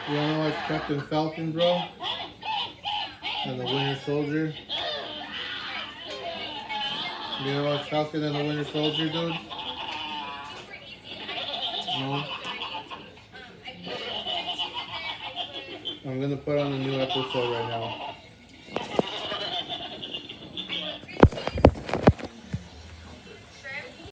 You wanna watch Captain Falcon, bro? And the Winter Soldier? You wanna watch Falcon and the Winter Soldier, dude? No? I'm gonna put on a new episode right now.